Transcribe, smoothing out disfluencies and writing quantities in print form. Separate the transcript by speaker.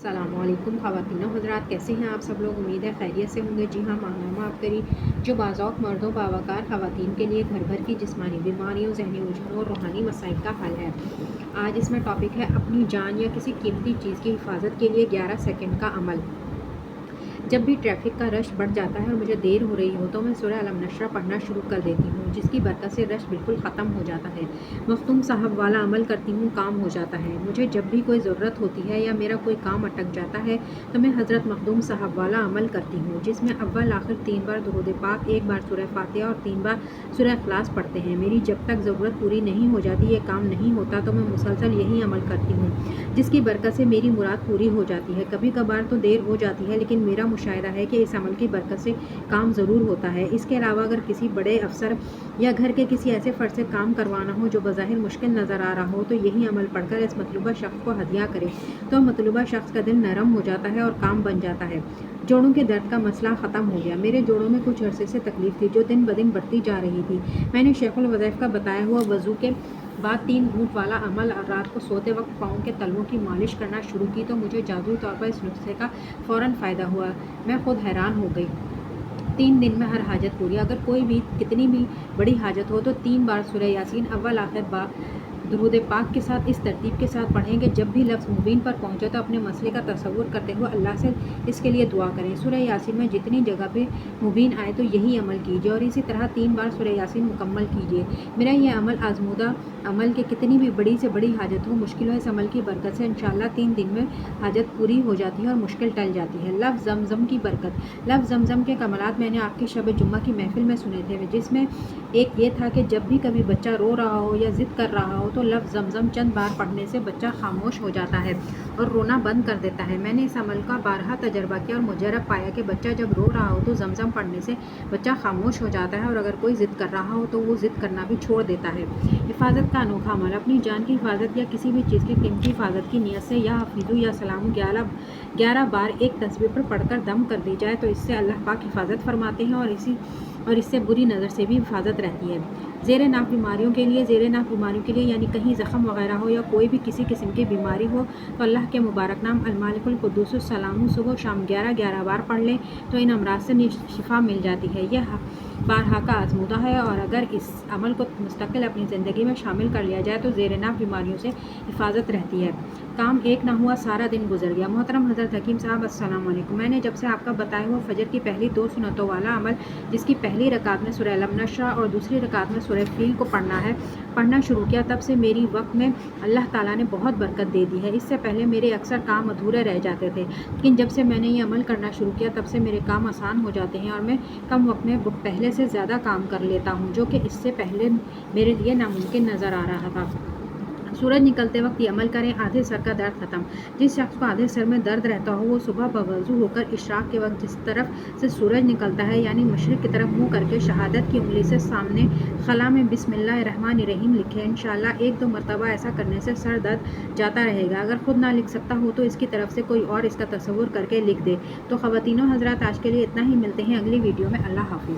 Speaker 1: अस्सलाम वालेकुम ख़वातीन हज़रात, कैसे हैं आप सब लोग। उम्मीद है खैरियत से होंगे। जी हाँ, माहनामा आपकरी जो बाज़ौक़ मर्दों बावक़ार ख़वातीन के लिए घर भर की जिस्मानी बीमारियों, ज़हनी उलझनों और रूहानी मसाइल का हल है। आज इसमें टॉपिक है अपनी जान या किसी कीमती चीज़ की हिफाजत के लिए 11 सेकंड का अमल। जब भी ट्रैफिक का रश बढ़ जाता है और मुझे देर हो रही हो तो मैं सूरह अलम नशरा पढ़ना शुरू कर देती हूँ, जिसकी बरकत से रश बिल्कुल ख़त्म हो जाता है। मखदूम साहब वाला अमल करती हूँ, काम हो जाता है। मुझे जब भी कोई ज़रूरत होती है या मेरा कोई काम अटक जाता है तो मैं हज़रत मखदूम साहब वाला अमल करती हूँ, जिसमें अव्वल आखिर 3 बार दुरूद पाक, 1 बार सूरह फातिहा और 3 बार सूरह इखलास पढ़ते हैं। मेरी जब तक ज़रूरत पूरी नहीं हो जाती, ये काम नहीं होता, तो मैं मुसलसल यही अमल करती हूँ, जिसकी बरकत से मेरी मुराद पूरी हो जाती है। कभी कभार तो देर हो जाती है, लेकिन मेरा मुशाहिदा है कि इस अमल की बरकत से काम ज़रूर होता है। इसके अलावा अगर किसी बड़े अफसर या घर के किसी ऐसे फ़र्द से काम करवाना हो जो बज़ाहिर मुश्किल नज़र आ रहा हो, तो यही अमल पढ़कर इस मतलूबा शख्स को हदिया करें तो मतलूबा शख्स का दिल नरम हो जाता है और काम बन जाता है। जोड़ों के दर्द का मसला ख़त्म हो गया। मेरे जोड़ों में कुछ अरसे से तकलीफ़ थी, जो दिन ब दिन बढ़ती जा रही थी। मैंने शेखुल वज़ैफ़ का बताया हुआ वज़ू के बाद 3 घूंट वाला अमल और रात को सोते वक्त पाँव के तलवों की मालिश करना शुरू की तो मुझे जादुई तौर पर इस नुस्खे का फ़ौरन फ़ायदा हुआ। मैं खुद हैरान हो गई। 3 दिन में हर हाजत पूरी। अगर कोई भी कितनी भी बड़ी हाजत हो तो 3 बार सूरह यासीन अव्वल आखिर बा दुरूद पाक के साथ इस तरतीब के साथ पढ़ें कि जब भी लफ्ज़ मुबीन पर पहुँचे तो अपने मसले का तसव्वुर करते हुए अल्लाह से इसके लिए दुआ करें। सूरह यासीन में जितनी जगह पे मुबीन आए तो यही अमल कीजिए और इसी तरह 3 बार सूरह यासीन मुकम्मल कीजिए। मेरा ये अमल आज़मूदा अमल के कितनी भी बड़ी से बड़ी हाजत हो, मुश्किल हो, इस अमल की बरकत से इंशाअल्लाह 3 दिन में हाजत पूरी हो जाती है और मुश्किल टल जाती है। लफ्ज़ ज़मज़म की बरकत। लफ्ज़ ज़मज़म के कमालात मैंने आपकी शब जुम्मा की महफ़िल में सुने थे, जिसमें एक ये था कि जब भी कभी बच्चा रो रहा हो या ज़िद कर रहा हो तो लफ्ज़ ज़मज़म चंद बार पढ़ने से बच्चा खामोश हो जाता है और रोना बंद कर देता है। मैंने इस अमल का बारहा तजर्बा किया और मुजरब पाया कि बच्चा जब रो रहा हो तो ज़मज़म पढ़ने से बच्चा खामोश हो जाता है और अगर कोई ज़िद कर रहा हो तो वो ज़िद करना भी छोड़ देता है। हिफाजत का अनोखा अमल। अपनी जान की हिफाजत या किसी भी चीज़ की कीमती हिफाजत की नीयत से या हफीज़ु या सलामु 11 बार एक तस्बीह पर पढ़कर दम कर दी जाए तो इससे अल्लाह पाक हिफाजत फरमाते हैं और इससे बुरी नज़र से भी हिफाजत रहती है। ज़ेरे नाक बीमारियों के लिए। ज़ेरे नाक बीमारियों के लिए यानी कहीं ज़ख़म वगैरह हो या कोई भी किसी किस्म की बीमारी हो तो अल्लाह के मुबारक नाम अलमालिकुल कुद्दूसुस सलामु सुबह शाम 11 बार पढ़ लें तो इन अमराज से शिफा मिल जाती है। यह बारहा का आज़मूदा है और अगर इस अमल को मुस्तकिल अपनी ज़िंदगी में शामिल कर लिया जाए तो ज़ेरे नाक बीमारियों से हिफाजत रहती है। काम एक ना हुआ, सारा दिन गुजर गया। मोहतरम हज़रत हकीम साहब, अस्सलाम वालेकुम। मैंने जब से आपका बताया हुआ फ़जर की पहली 2 सुन्नतों वाला अमल, जिसकी पहली रकात में सूरह अलम नशरा और दूसरी रकात में सूरह फ़ील को पढ़ना शुरू किया, तब से मेरी वक्त में अल्लाह ताला ने बहुत बरकत दे दी है। इससे पहले मेरे अक्सर काम अधूरे रह जाते थे, लेकिन जब से मैंने ये अमल करना शुरू किया तब से मेरे काम आसान हो जाते हैं और मैं कम वक्त में पहले से ज़्यादा काम कर लेता हूँ, जो कि इससे पहले मेरे लिए नामुमकिन नज़र आ रहा था। सूरज निकलते वक्त ये अमल करें, आधे सर का दर्द ख़त्म। जिस शख्स को आधे सर में दर्द रहता हो वो सुबह बवज़ू होकर इशराक के वक्त जिस तरफ से सूरज निकलता है यानी मशरिक़ की तरफ मुँह करके शहादत की उंगली से सामने खला में बिस्मिल्लाहिर्रहमानिर्रहीम लिखें। इंशाअल्लाह 1-2 मरतबा ऐसा करने से सर दर्द जाता रहेगा। अगर खुद ना लिख सकता हो तो इसकी तरफ से कोई और इसका तसव्वुर करके लिख दे। तो ख़वातीनो हज़रात, आज के लिए इतना ही। मिलते हैं अगली वीडियो में। अल्लाह हाफ़िज़।